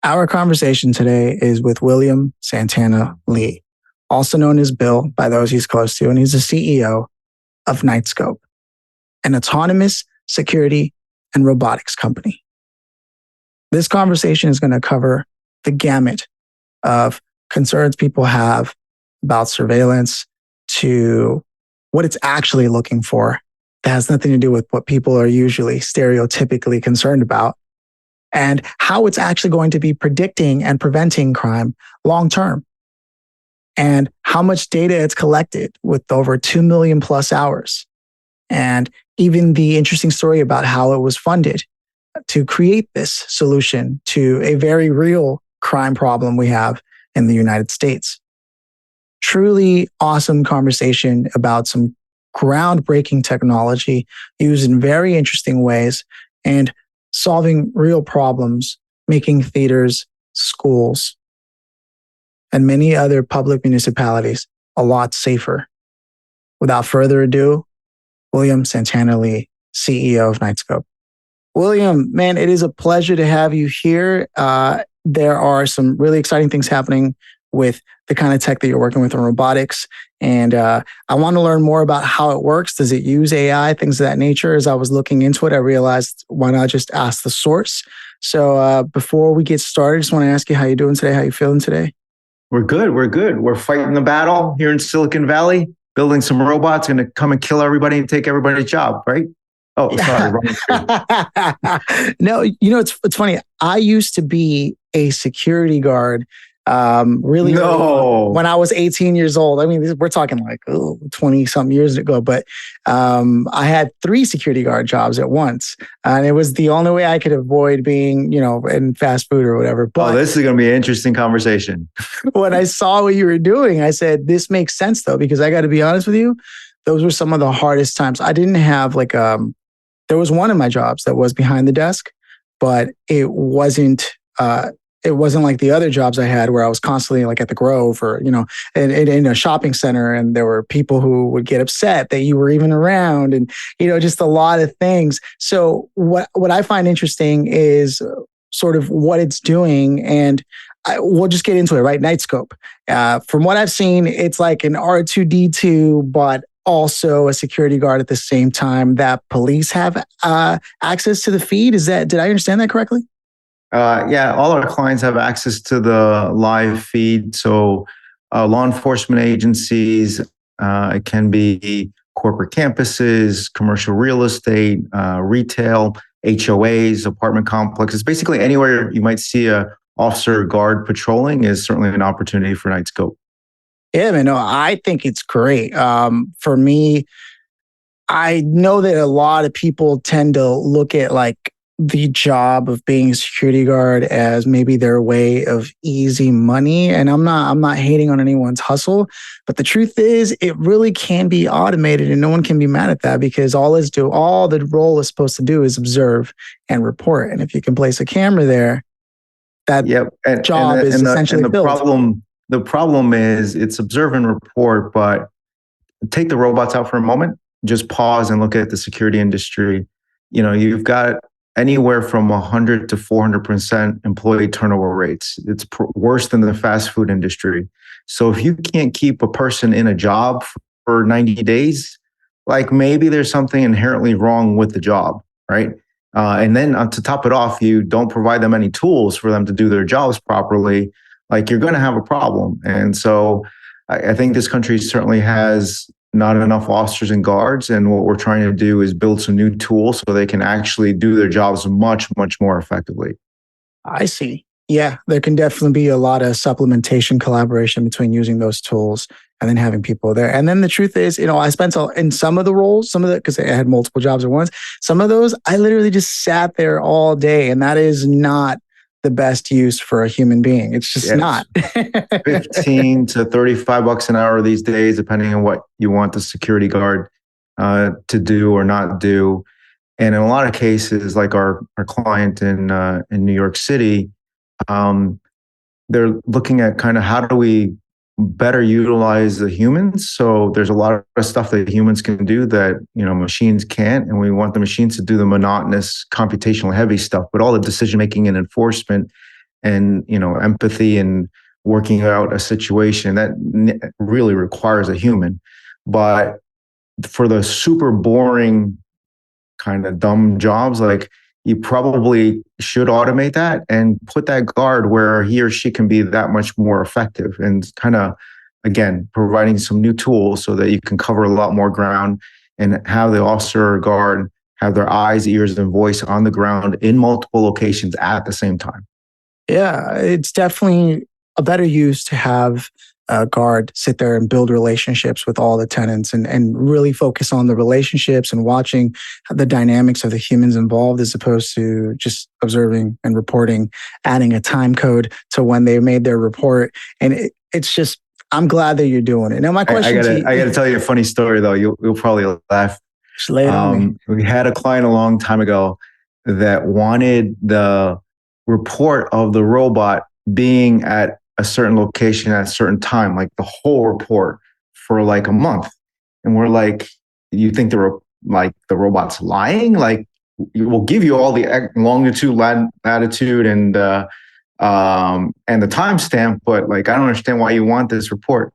Our conversation today is with William Santana Li, also known as Bill by those he's close to, and he's the CEO of Knightscope, an autonomous security and robotics company. This conversation is going to cover the gamut of concerns people have about surveillance to what it's actually looking for that has nothing to do with what people are usually stereotypically concerned about, and how it's actually going to be predicting and preventing crime long term, and how much data it's collected with over 2 million plus hours, and even the interesting story about how it was funded to create this solution to a very real crime problem we have in the United States. Truly awesome conversation about some groundbreaking technology used in very interesting ways and solving real problems, making theaters, schools, and many other public municipalities a lot safer. Without further ado, William Santana Li, CEO of Knightscope. William, man, it is a pleasure to have you here. There are some really exciting things happening with the kind of tech that you're working with in robotics. And I want to learn more about how it works. Does it use AI, things of that nature? As I was looking into it, I realized why not just ask the source? So before we get started, I just want to ask you how you're doing today, how you feeling today? We're good. We're fighting the battle here in Silicon Valley, building some robots going to come and kill everybody and take everybody's job, right? Oh, sorry. No, it's funny. I used to be a security guard really no. When I was 18 years old. I mean, we're talking like 20 something years ago, but I had 3 security guard jobs at once. And it was the only way I could avoid being, in fast food or whatever. But this is going to be an interesting conversation. When I saw what you were doing, I said, this makes sense though, because I got to be honest with you, those were some of the hardest times. I didn't have there was one of my jobs that was behind the desk, but it wasn't like the other jobs I had where I was constantly like at the Grove or, in a shopping center, and there were people who would get upset that you were even around, and, just a lot of things. So what I find interesting is sort of what it's doing, and we'll just get into it, right? Knightscope. From what I've seen, it's like an R2D2, but also a security guard at the same time that police have access to the feed. Did I understand that correctly? Yeah, all our clients have access to the live feed. So law enforcement agencies, it can be corporate campuses, commercial real estate, retail, HOAs, apartment complexes. Basically anywhere you might see a officer guard patrolling is certainly an opportunity for Knightscope. Yeah, man, no, I think it's great. For me, I know that a lot of people tend to look at like the job of being a security guard as maybe their way of easy money. And I'm not hating on anyone's hustle, but the truth is it really can be automated, and no one can be mad at that, because all the role is supposed to do is observe and report. And if you can place a camera there, that job is essentially filled. The problem is it's observe and report, but take the robots out for a moment, just pause and look at the security industry. You've got anywhere from 100 to 400% employee turnover rates. It's worse than the fast food industry. So if you can't keep a person in a job for 90 days, like maybe there's something inherently wrong with the job, right? And then to top it off, you don't provide them any tools for them to do their jobs properly, like you're going to have a problem. And so I think this country certainly has not enough officers and guards. And what we're trying to do is build some new tools so they can actually do their jobs much, much more effectively. I see. Yeah, there can definitely be a lot of supplementation, collaboration between using those tools and then having people there. And then the truth is, I spent in some of the roles, because I had multiple jobs at once, some of those, I literally just sat there all day, and that is not the best use for a human being. It's just not. 15 to 35 bucks an hour these days, depending on what you want the security guard to do or not do. And in a lot of cases, like our client in New York City, they're looking at kind of how do we better utilize the humans. So there's a lot of stuff that humans can do that, machines can't. And we want the machines to do the monotonous, computational heavy stuff, but all the decision-making and enforcement and empathy and working out a situation that really requires a human. But for the super boring kind of dumb jobs, like, you probably should automate that and put that guard where he or she can be that much more effective, and kind of, again, providing some new tools so that you can cover a lot more ground and have the officer or guard have their eyes, ears, and voice on the ground in multiple locations at the same time. Yeah, it's definitely a better use to have a guard sit there and build relationships with all the tenants, and really focus on the relationships and watching the dynamics of the humans involved, as opposed to just observing and reporting, adding a time code to when they made their report. And it's just, I'm glad that you're doing it. Now, my question I gotta tell you a funny story though. You'll probably laugh. Just lay it on me. We had a client a long time ago that wanted the report of the robot being at a certain location at a certain time, like the whole report for like a month. And we're like, you think the robot's lying? Like, we'll give you all the longitude, latitude, and the timestamp, but like, I don't understand why you want this report.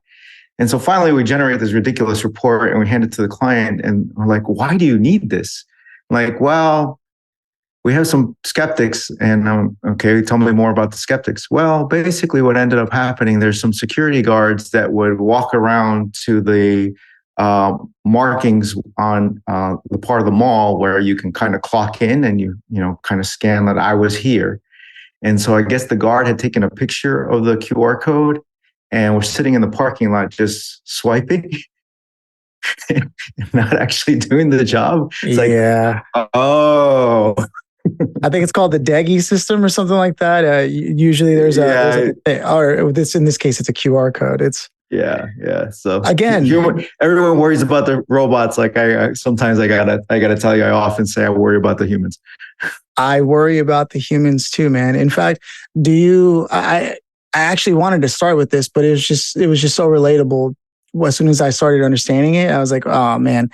And so finally we generate this ridiculous report and we hand it to the client, and we're like, why do you need this? Like, well, we have some skeptics. And okay, tell me more about the skeptics. Well, basically what ended up happening, there's some security guards that would walk around to the markings on the part of the mall where you can kind of clock in and you kind of scan that I was here. And so I guess the guard had taken a picture of the QR code and we're sitting in the parking lot just swiping. Not actually doing the job. It's yeah. Like, oh. I think it's called the DEGI system or something like that. Usually there's or this, in this case, it's a QR code. It's yeah. So again, everyone worries about the robots. Like, sometimes I gotta tell you, I often say I worry about the humans. I worry about the humans too, man. In fact, I actually wanted to start with this, but it was just so relatable. As soon as I started understanding it, I was like, oh man.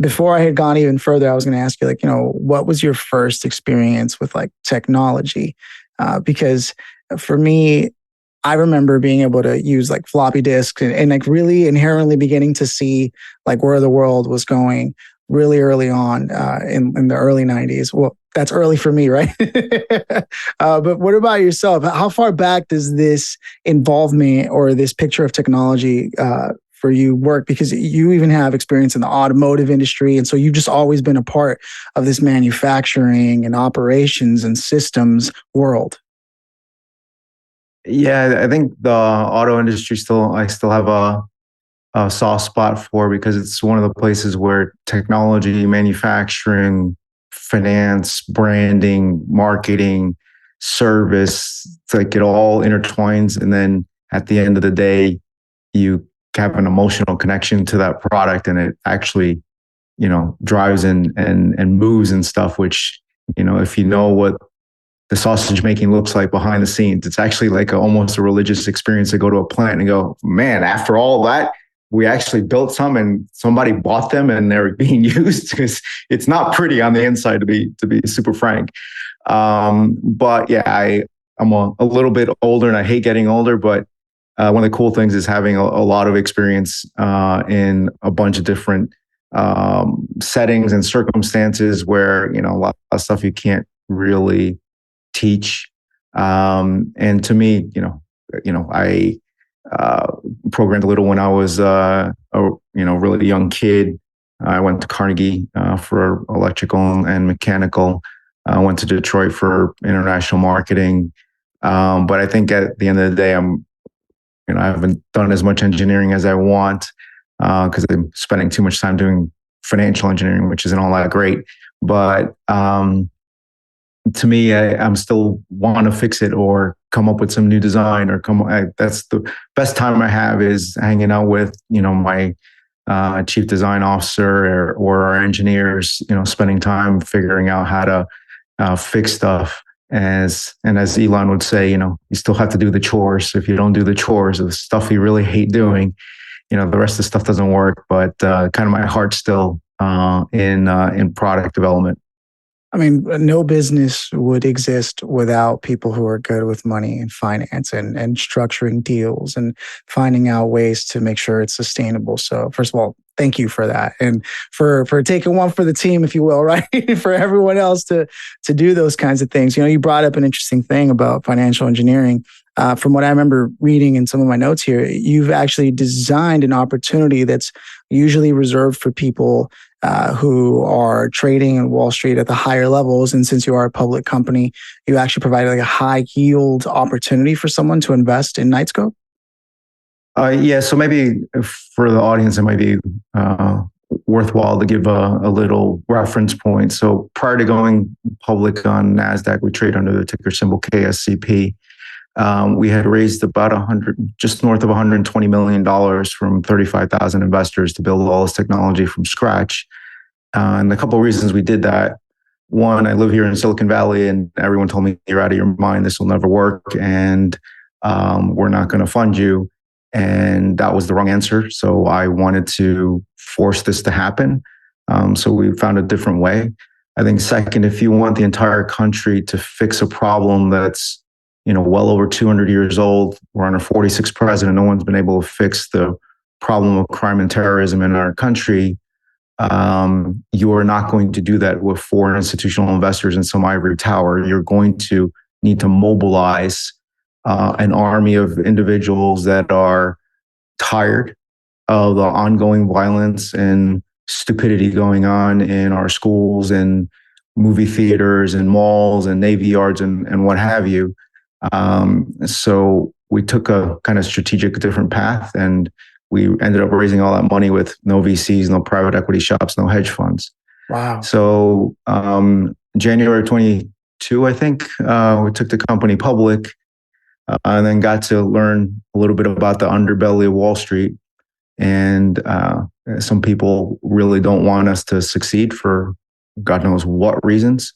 Before I had gone even further, I was going to ask you, like, what was your first experience with like technology? Because for me, I remember being able to use like floppy disks and like really inherently beginning to see like where the world was going really early on in the early 90s. Well, that's early for me, right? But what about yourself? How far back does this involvement or this picture of technology for you work? Because you even have experience in the automotive industry. And so you've just always been a part of this manufacturing and operations and systems world. Yeah, I think the auto industry I still have a soft spot for, because it's one of the places where technology, manufacturing, finance, branding, marketing, service, it's like it all intertwines. And then at the end of the day, you have an emotional connection to that product, and it actually, drives and moves and stuff, which, if you know what the sausage making looks like behind the scenes, it's actually like almost a religious experience to go to a plant and go, man, after all that, we actually built some and somebody bought them and they're being used, because it's not pretty on the inside, to be super frank. But yeah, I'm a little bit older and I hate getting older, but one of the cool things is having a lot of experience in a bunch of different settings and circumstances where, a lot of stuff you can't really teach. And to me, I programmed a little when I was a really young kid. I went to Carnegie for electrical and mechanical. I went to Detroit for international marketing. But I think at the end of the day, I haven't done as much engineering as I want because I'm spending too much time doing financial engineering, which isn't all that great. But to me, I'm still want to fix it or come up with some new design or that's the best time I have, is hanging out with, my chief design officer or our engineers, spending time figuring out how to fix stuff. As Elon would say, you still have to do the chores. If you don't do the chores, the stuff you really hate doing, the rest of the stuff doesn't work. But kind of my heart's still in product development. I mean, no business would exist without people who are good with money and finance and structuring deals and finding out ways to make sure it's sustainable. So first of all, thank you for that. And for taking one for the team, if you will, right? For everyone else to do those kinds of things. You know, you brought up an interesting thing about financial engineering. From what I remember reading in some of my notes here, you've actually designed an opportunity that's usually reserved for people who are trading in Wall Street at the higher levels. And since you are a public company, you actually provide like a high yield opportunity for someone to invest in Knightscope. Yeah, so maybe for the audience, it might be worthwhile to give a little reference point. So prior to going public on NASDAQ, we trade under the ticker symbol KSCP. We had raised about just north of $120 million from 35,000 investors to build all this technology from scratch. And a couple of reasons we did that. One, I live here in Silicon Valley, and everyone told me, "You're out of your mind. This will never work, and we're not going to fund you." And that was the wrong answer. So I wanted to force this to happen. So we found a different way. I think second, if you want the entire country to fix a problem that's well over 200 years old. We're on our 46th president. No one's been able to fix the problem of crime and terrorism in our country. You are not going to do that with foreign institutional investors in some ivory tower. You're going to need to mobilize an army of individuals that are tired of the ongoing violence and stupidity going on in our schools and movie theaters and malls and Navy yards and what have you. So we took a kind of strategic different path, and we ended up raising all that money with no VCs, no private equity shops, no hedge funds. Wow. So January 22, I think, we took the company public and then got to learn a little bit about the underbelly of Wall Street. And some people really don't want us to succeed for God knows what reasons.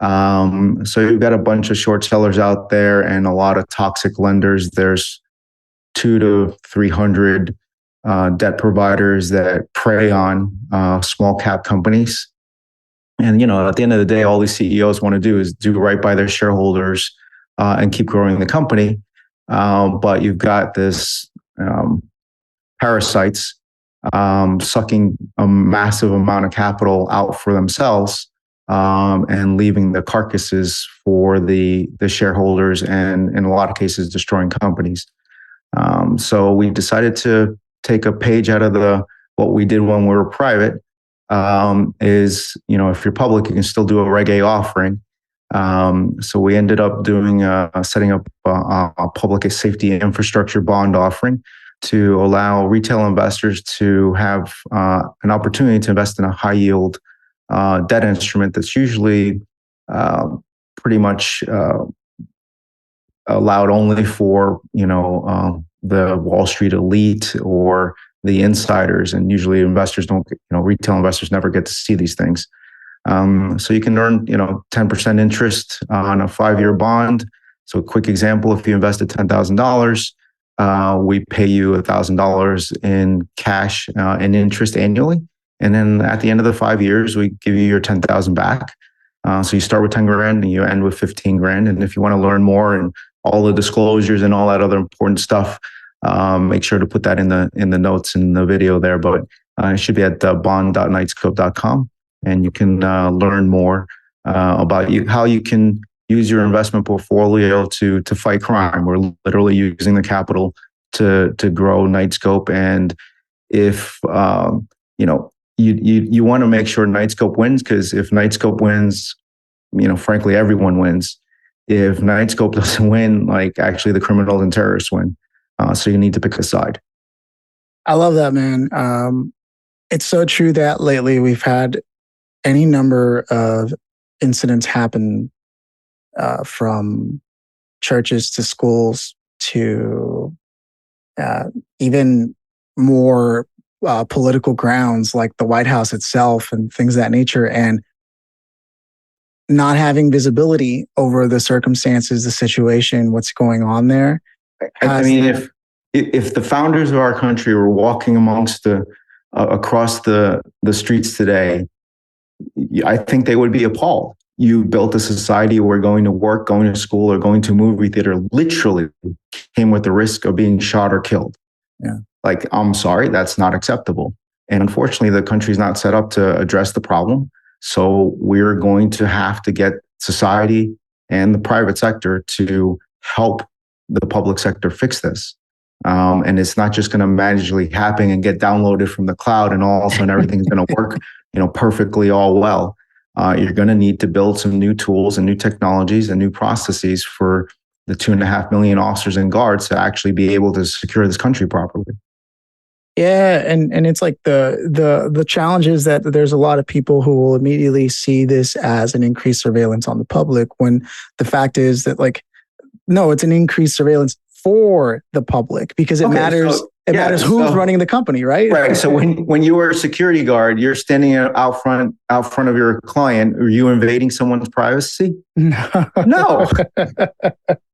So you've got a bunch of short sellers out there and a lot of toxic lenders. There's 200 to 300 debt providers that prey on small cap companies. And, at the end of the day, all these CEOs want to do is do right by their shareholders and keep growing the company. But you've got this parasites sucking a massive amount of capital out for themselves. And leaving the carcasses for the shareholders, and in a lot of cases destroying companies. So we decided to take a page out of what we did when we were private. Is if you're public, you can still do a Reg A offering. So we ended up setting up a public safety infrastructure bond offering to allow retail investors to have an opportunity to invest in a high yield debt instrument that's usually pretty much allowed only for the Wall Street elite or the insiders, and usually investors don't. Retail investors never get to see these things. So you can earn 10% interest on a 5-year bond. So a quick example: if you invested $10,000, we pay you $1,000 in cash in interest annually. And then at the end of the 5 years, we give you your 10,000 back. So you start with 10 grand and you end with 15 grand. And if you want to learn more and all the disclosures and all that other important stuff, make sure to put that in the notes in the video there. But it should be at bond.knightscope.com, and you can learn more about how you can use your investment portfolio to fight crime. We're literally using the capital to grow Knightscope. And if you want to make sure Knightscope wins, because if Knightscope wins, frankly, everyone wins. If Knightscope doesn't win, actually the criminals and terrorists win. So you need to pick a side. I love that, man. It's so true that lately we've had any number of incidents happen from churches to schools to even more political grounds like the White House itself and things of that nature, and not having visibility over the circumstances, the situation, what's going on there. I mean, if the founders of our country were walking amongst across the streets today, I think they would be appalled. you built a society where going to work, going to school, or going to a movie theater literally came with the risk of being shot or killed. Yeah. Like, I'm sorry, that's not acceptable. And unfortunately, the country's not set up to address the problem. So we're going to have to get society and the private sector to help the public sector fix this. And it's not just going to magically happen and get downloaded from the cloud and all of a sudden everything's going to work, perfectly all well. You're going to need to build some new tools and new technologies and new processes for the 2.5 million officers and guards to actually be able to secure this country properly. Yeah, and it's like the challenge is that there's a lot of people who will immediately see this as an increased surveillance on the public, when the fact is that, like, no, it's an increased surveillance for the public, because it matters. It matters who's running the company, right? Right. So when you were a security guard, you're standing out front of your client. Are you invading someone's privacy? No.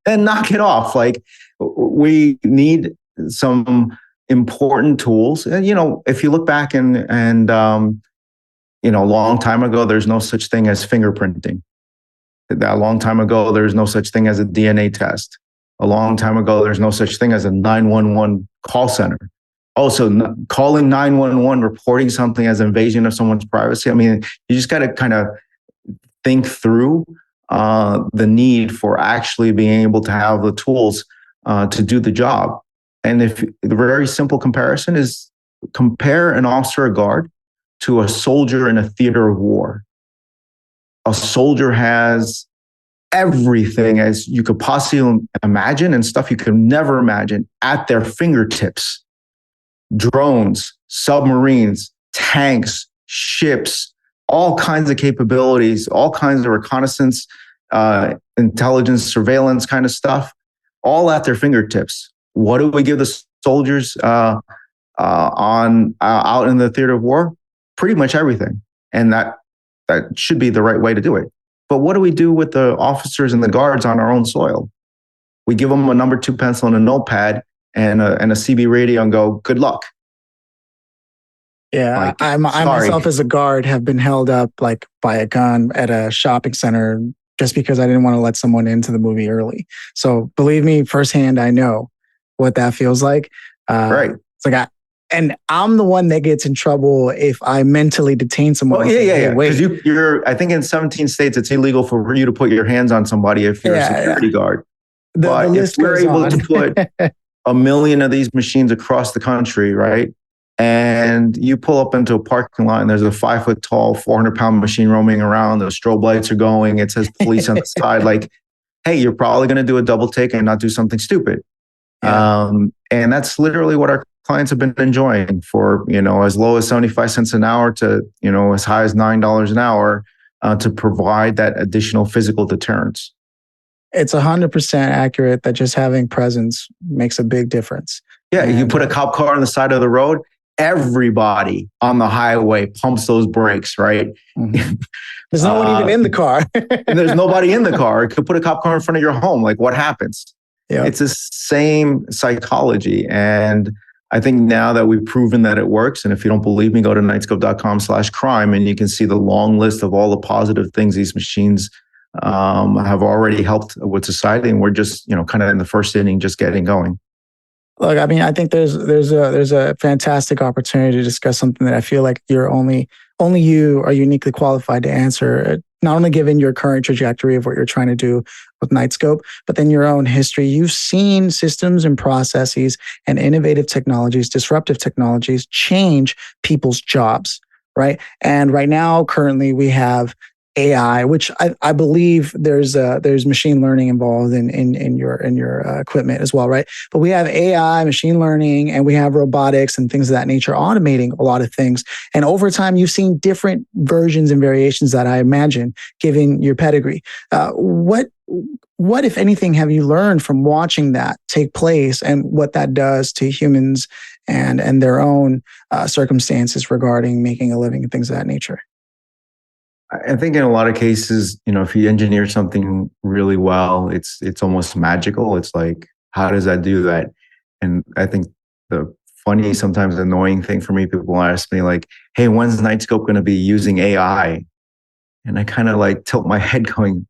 And knock it off. Like, we need some important tools. And, if you look back and a long time ago, there's no such thing as fingerprinting. A long time ago, there's no such thing as a DNA test. A long time ago, there's no such thing as a 911 call center. Also, calling 911, reporting something as invasion of someone's privacy. I mean, you just got to kind of think through the need for actually being able to have the tools to do the job. And if the very simple comparison is, compare an officer or guard to a soldier in a theater of war. A soldier has everything as you could possibly imagine and stuff you could never imagine at their fingertips. Drones, submarines, tanks, ships, all kinds of capabilities, all kinds of reconnaissance, intelligence, surveillance kind of stuff, all at their fingertips. What do we give the soldiers out in the theater of war? Pretty much everything. And that should be the right way to do it. But what do we do with the officers and the guards on our own soil? We give them a number 2 pencil and a notepad and a CB radio and go, good luck. Yeah, Like, I myself as a guard have been held up like by a gun at a shopping center just because I didn't want to let someone into the movie early. So believe me, firsthand, I know what that feels like. Right. It's like and I'm the one that gets in trouble if I mentally detain someone. Well, yeah. Because you're, I think in 17 states, it's illegal for you to put your hands on somebody if you're a security guard. But if we're able to put 1 million of these machines across the country, right? And you pull up into a parking lot and there's a 5 foot tall, 400-pound machine roaming around. The strobe lights are going. It says police on the side. Like, hey, you're probably going to do a double take and not do something stupid. Yeah. And that's literally what our clients have been enjoying for, as low as 75 cents an hour to, as high as $9 an hour to provide that additional physical deterrence. It's 100% accurate that just having presence makes a big difference. Yeah, you put a cop car on the side of the road, everybody on the highway pumps those brakes, right? Mm-hmm. There's no one even in the car. And there's nobody in the car. You could put a cop car in front of your home. Like, what happens? Yeah. It's the same psychology. And I think now that we've proven that it works, and if you don't believe me, go to knightscope.com/crime and you can see the long list of all the positive things these machines have already helped with society. And we're just, kind of in the first inning, just getting going. Look, I mean, I think there's a fantastic opportunity to discuss something that I feel like only you are uniquely qualified to answer, not only given your current trajectory of what you're trying to do with Knightscope, but then your own history. You've seen systems and processes and innovative technologies, disruptive technologies change people's jobs, right? And right now, currently, we have AI, which I believe there's machine learning involved in your equipment as well, right? But we have AI, machine learning, and we have robotics and things of that nature automating a lot of things. And over time, you've seen different versions and variations that I imagine, given your pedigree. What, if anything, have you learned from watching that take place and what that does to humans and their own circumstances regarding making a living and things of that nature? I think in a lot of cases, if you engineer something really well, it's almost magical. It's like, how does that do that? And I think the funny, sometimes annoying thing for me, people ask me like, hey, when's Knightscope going to be using AI? And I kind of like tilt my head going,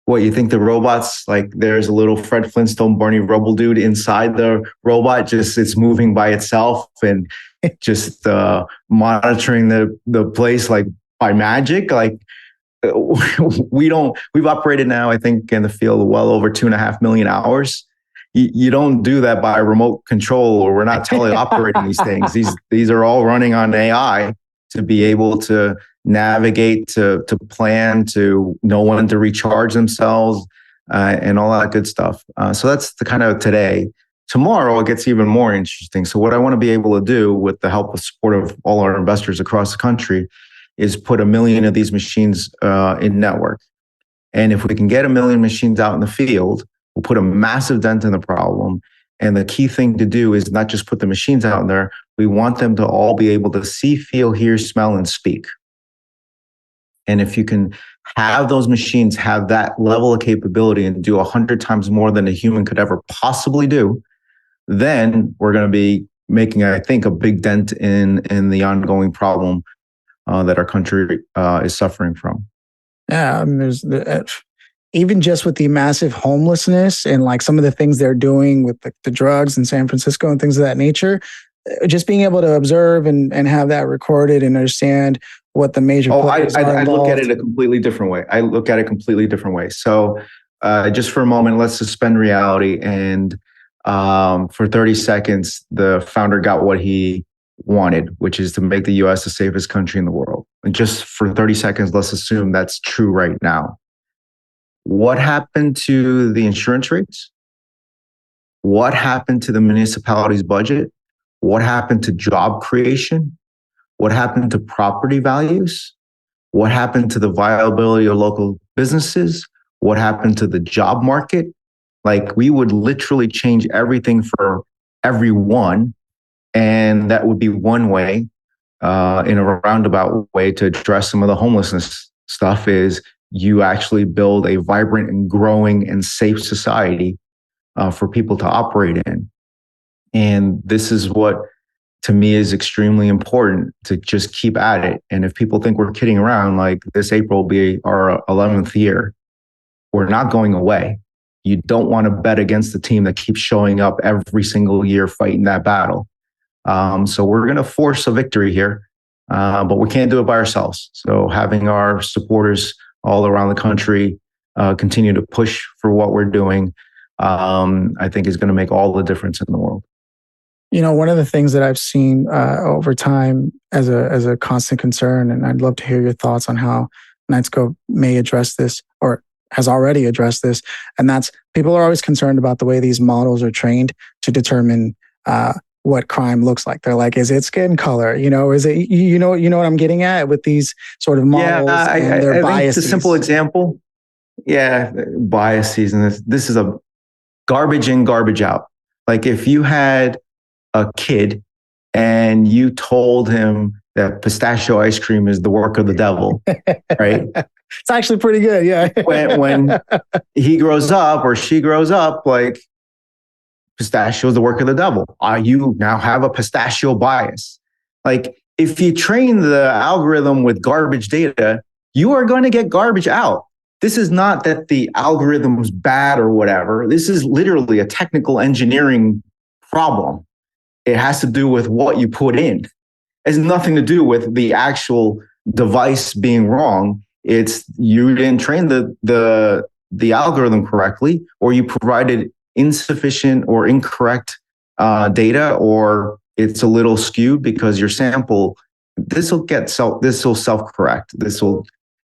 what, you think the robots, like there's a little Fred Flintstone, Barney Rubble dude inside the robot, just it's moving by itself and just monitoring the place like by magic? Like we've operated now, I think in the field well over 2.5 million hours. You don't do that by remote control, or we're not teleoperating these things. These are all running on AI to be able to navigate, to plan, to know when to recharge themselves, and all that good stuff. So that's the kind of today. Tomorrow it gets even more interesting. So what I want to be able to do with the help and support of all our investors across the country is put 1 million of these machines in network. And if we can get 1 million machines out in the field, we'll put a massive dent in the problem. And the key thing to do is not just put the machines out there. We want them to all be able to see, feel, hear, smell, and speak. And if you can have those machines have that level of capability and do 100 times more than a human could ever possibly do, then we're going to be making, I think, a big dent in the ongoing problem that our country is suffering from. Yeah, I mean, there's even just with the massive homelessness and like some of the things they're doing with the drugs in San Francisco and things of that nature, just being able to observe and have that recorded and understand what the major players are I involved. look at it a completely different way. So just for a moment, let's suspend reality. And for 30 seconds, the founder got what he wanted, which is to make the US the safest country in the world. And just for 30 seconds, let's assume that's true right now. What happened to the insurance rates? What happened to the municipality's budget? What happened to job creation? What happened to property values? What happened to the viability of local businesses? What happened to the job market? Like, we would literally change everything for everyone. And that would be one way, in a roundabout way, to address some of the homelessness stuff, is you actually build a vibrant and growing and safe society for people to operate in. And this is what, to me, is extremely important, to just keep at it. And if people think we're kidding around, like this April will be our 11th year, we're not going away. You don't want to bet against the team that keeps showing up every single year fighting that battle. So we're going to force a victory here, but we can't do it by ourselves. So having our supporters all around the country continue to push for what we're doing, I think is going to make all the difference in the world. You know, one of the things that I've seen over time as a constant concern, and I'd love to hear your thoughts on how Knightscope may address this or has already addressed this, and that's people are always concerned about the way these models are trained to determine what crime looks like. They're like, is it skin color? You know, is it, you know what I'm getting at with these sort of models and their biases? It's a simple example. Yeah, biases. And this is a garbage in, garbage out. Like if you had a kid and you told him that pistachio ice cream is the work of the devil, right? It's actually pretty good. Yeah. when he grows up or she grows up, like, pistachio is the work of the devil. You now have a pistachio bias. Like, if you train the algorithm with garbage data, you are going to get garbage out. This is not that the algorithm's bad or whatever. This is literally a technical engineering problem. It has to do with what you put in. It has nothing to do with the actual device being wrong. It's you didn't train the algorithm correctly, or you provided insufficient or incorrect data, or it's a little skewed because your sample. This will self-correct.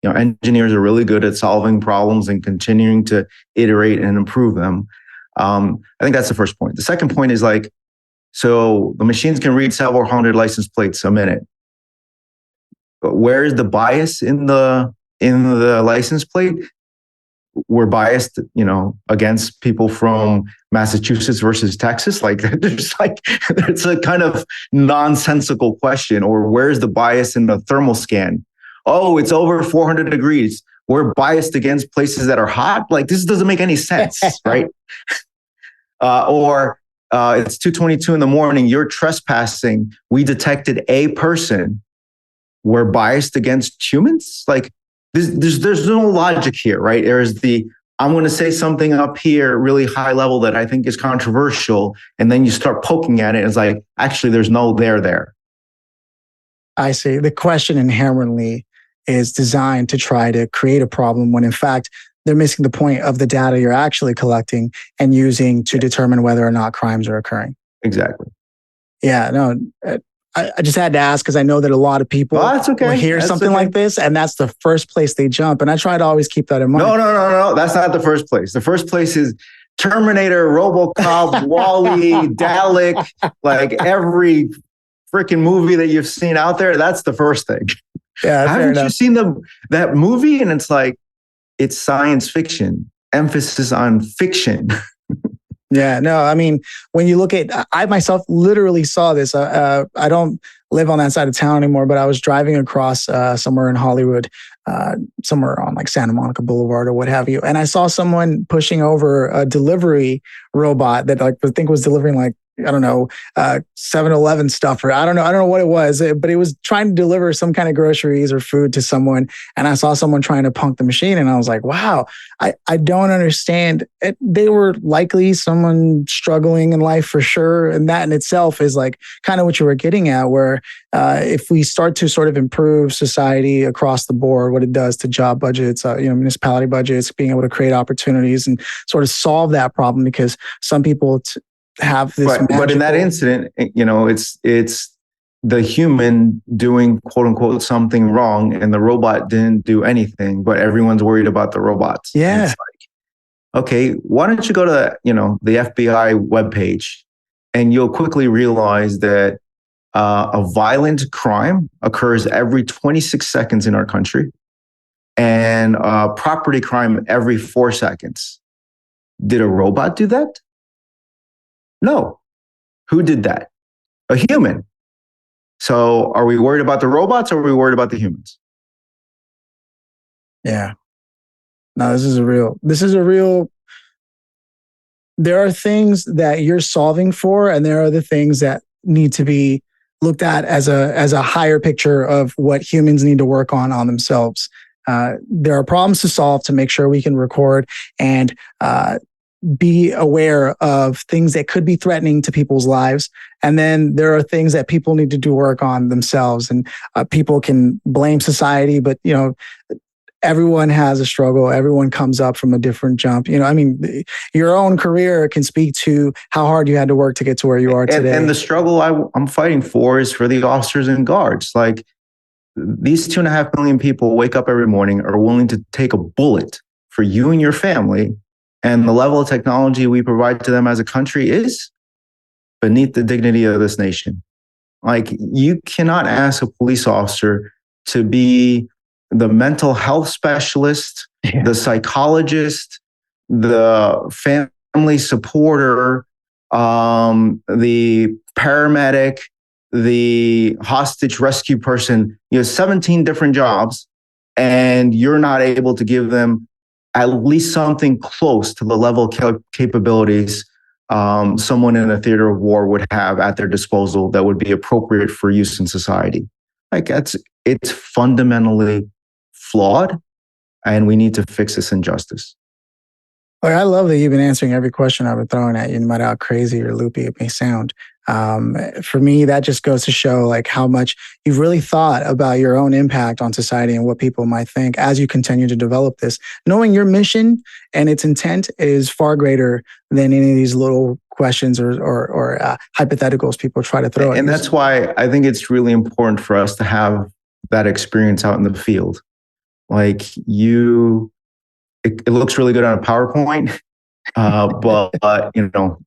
Engineers are really good at solving problems and continuing to iterate and improve them. I think that's the first point. The second point is like, so the machines can read several hundred license plates a minute. But where is the bias in the license plate? We're biased, against people from Massachusetts versus Texas. Like, it's a kind of nonsensical question. Or where's the bias in the thermal scan? Oh, it's over 400 degrees. We're biased against places that are hot. Like, this doesn't make any sense, right? Or it's 2:22 in the morning. You're trespassing. We detected a person. We're biased against humans. Like, there's no logic here, right? There's I'm going to say something up here really high level that I think is controversial, and then you start poking at it, and it's like, actually, there's no there. I see. The question inherently is designed to try to create a problem when in fact they're missing the point of the data you're actually collecting and using to determine whether or not crimes are occurring. Exactly. Yeah, no, I just had to ask because I know that a lot of people will hear something like this and that's the first place they jump. And I try to always keep that in mind. No. That's not the first place. The first place is Terminator, RoboCop, Wall-E, Dalek, like every freaking movie that you've seen out there. That's the first thing. Yeah, haven't you seen that movie? And it's like, it's science fiction, emphasis on fiction. Yeah, no, I mean, when you look at, I myself literally saw this. I don't live on that side of town anymore, but I was driving across somewhere in Hollywood, somewhere on like Santa Monica Boulevard or what have you. And I saw someone pushing over a delivery robot that like I think was delivering like, I don't know, 7-Eleven stuff, or I don't know what it was, but it was trying to deliver some kind of groceries or food to someone. And I saw someone trying to punk the machine and I was like, wow, I don't understand. They were likely someone struggling in life for sure. And that in itself is like kind of what you were getting at, where if we start to sort of improve society across the board, what it does to job budgets, municipality budgets, being able to create opportunities and sort of solve that problem, because some people have this but in that incident, it's the human doing quote unquote something wrong and the robot didn't do anything, but everyone's worried about the robots. Yeah. It's like, okay, why don't you go to the FBI webpage and you'll quickly realize that a violent crime occurs every 26 seconds in our country and property crime every 4 seconds. Did a robot do that? No. Who did that? A human. So are we worried about the robots or are we worried about the humans? Yeah. No, this is a real, there are things that you're solving for, and there are the things that need to be looked at as a higher picture of what humans need to work on themselves. There are problems to solve to make sure we can record and be aware of things that could be threatening to people's lives. And then there are things that people need to do work on themselves. And people can blame society, but everyone has a struggle. Everyone comes up from a different jump. Your own career can speak to how hard you had to work to get to where you are today. And the struggle I'm fighting for is for the officers and guards. Like these 2.5 million people wake up every morning, are willing to take a bullet for you and your family. And the level of technology we provide to them as a country is beneath the dignity of this nation. Like, you cannot ask a police officer to be the mental health specialist, the psychologist, the family supporter, the paramedic, the hostage rescue person. You have 17 different jobs, and you're not able to give them at least something close to the level of capabilities someone in a theater of war would have at their disposal that would be appropriate for use in society. Like, it's fundamentally flawed, and we need to fix this injustice. I love that you've been answering every question I've been throwing at you, no matter how crazy or loopy it may sound. For me, that just goes to show like how much you've really thought about your own impact on society and what people might think as you continue to develop this. Knowing your mission and its intent is far greater than any of these little questions or hypotheticals people try to throw at you. And that's why I think it's really important for us to have that experience out in the field. Like, it looks really good on a PowerPoint. But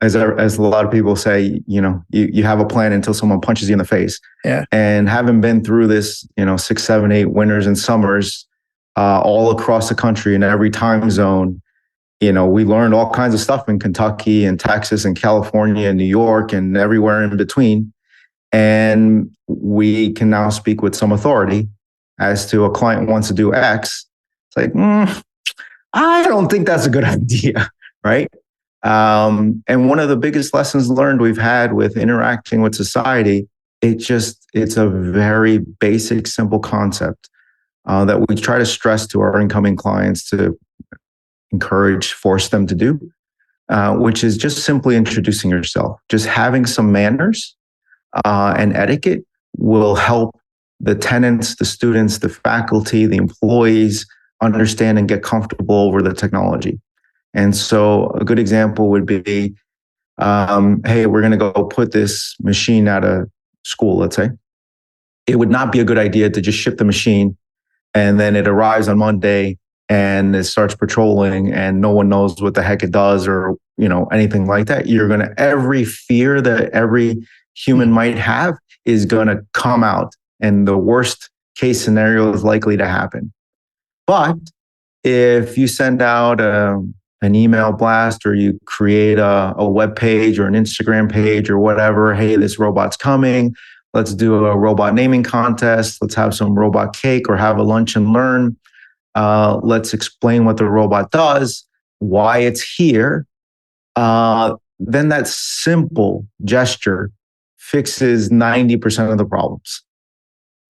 as a lot of people say, you have a plan until someone punches you in the face. Yeah. And having been through this, 6, 7, 8 winters and summers, all across the country in every time zone, we learned all kinds of stuff in Kentucky and Texas and California and New York and everywhere in between. And we can now speak with some authority as to a client wants to do X. It's like, I don't think that's a good idea. Right. And one of the biggest lessons learned we've had with interacting with society, it's a very basic, simple concept. that we try to stress to our incoming clients to force them to do, which is just simply introducing yourself. Just having some manners and etiquette will help the tenants, the students, the faculty, the employees understand and get comfortable over the technology. And so a good example would be, hey, we're going to go put this machine out of school, let's say. It would not be a good idea to just ship the machine and then it arrives on Monday and it starts patrolling and no one knows what the heck it does or, anything like that. Every fear that every human might have is going to come out, and the worst case scenario is likely to happen. But if you send out an email blast or you create a web page or an Instagram page or whatever, hey, this robot's coming. Let's do a robot naming contest. Let's have some robot cake or have a lunch and learn. Let's explain what the robot does, why it's here. Then that simple gesture fixes 90% of the problems.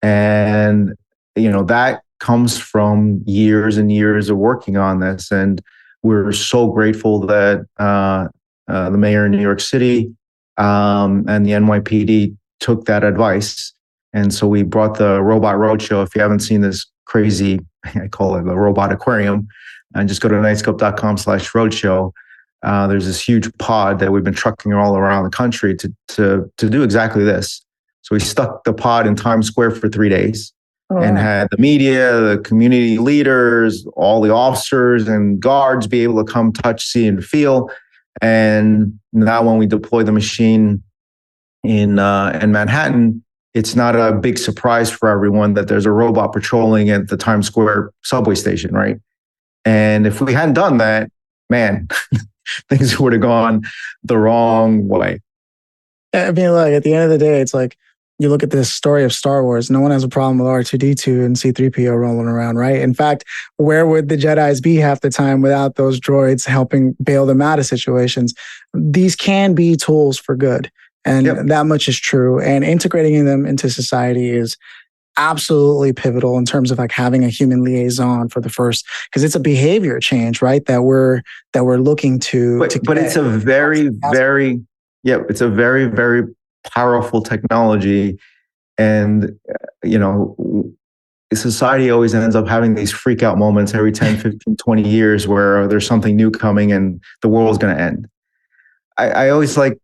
And, that comes from years and years of working on this. And we're so grateful that the mayor in New York City and the NYPD took that advice. And so we brought the Robot Roadshow. If you haven't seen this crazy, I call it the Robot Aquarium, and just go to knightscope.com/roadshow. There's this huge pod that we've been trucking all around the country to do exactly this. So we stuck the pod in Times Square for 3 days and had the media, the community leaders, all the officers and guards be able to come touch, see, and feel. And now when we deploy the machine in Manhattan, it's not a big surprise for everyone that there's a robot patrolling at the Times Square subway station, right? And if we hadn't done that, man, things would have gone the wrong way. I mean, look, at the end of the day, it's like, you look at this story of Star Wars, no one has a problem with R2-D2 and C-3PO rolling around, right? In fact, where would the Jedis be half the time without those droids helping bail them out of situations? These can be tools for good. And that much is true. And integrating them into society is absolutely pivotal in terms of like having a human liaison for the first, because it's a behavior change, right? That we're looking to. But it's a very, very, it's a very, very powerful technology. And, society always ends up having these freak out moments every 10, 15, 20 years where there's something new coming and the world is going to end. I always like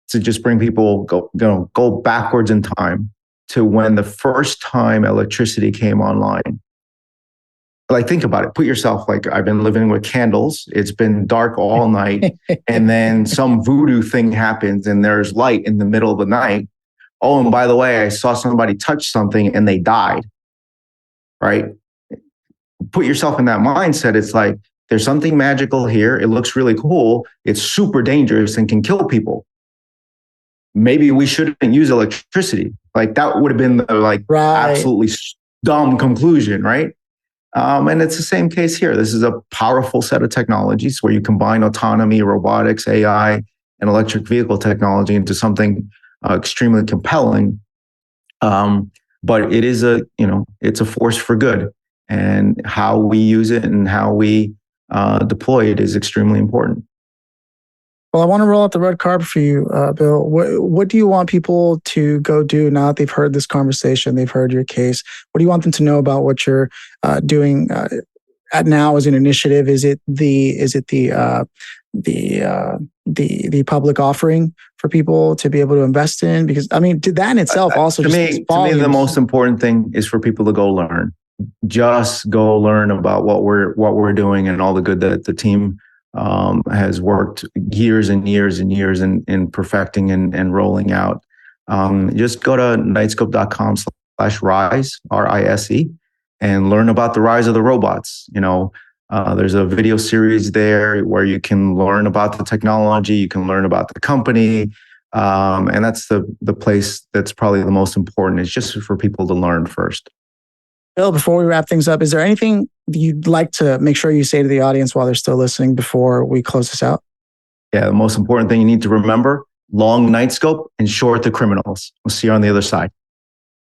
to just bring people go backwards in time to when the first time electricity came online. Like, think about it. Put yourself, like, I've been living with candles. It's been dark all night. And then some voodoo thing happens and there's light in the middle of the night. Oh, and by the way, I saw somebody touch something and they died. Right? Put yourself in that mindset. It's like, there's something magical here. It looks really cool. It's super dangerous and can kill people. Maybe we shouldn't use electricity. Like, that would have been the absolutely dumb conclusion, right? And it's the same case here. This is a powerful set of technologies where you combine autonomy, robotics, AI, and electric vehicle technology into something extremely compelling. But it is it's a force for good, and how we use it and how we deploy it is extremely important. Well, I want to roll out the red carpet for you, Bill. What do you want people to go do now that they've heard this conversation, they've heard your case? What do you want them to know about what you're doing at now as an initiative? Is it the public offering for people to be able to invest in? Because that in itself also to me, the most important thing is for people to go learn. Just go learn about what we're doing and all the good that the team has worked years and years and years in perfecting and rolling out. Just go to knightscope.com/rise, RISE, and learn about the rise of the robots. There's a video series there where you can learn about the technology, you can learn about the company. And that's the place that's probably the most important. It's just for people to learn first. Bill, before we wrap things up, is there anything you'd like to make sure you say to the audience while they're still listening before we close this out? Yeah, the most important thing you need to remember: long Knightscope and short the criminals. We'll see you on the other side.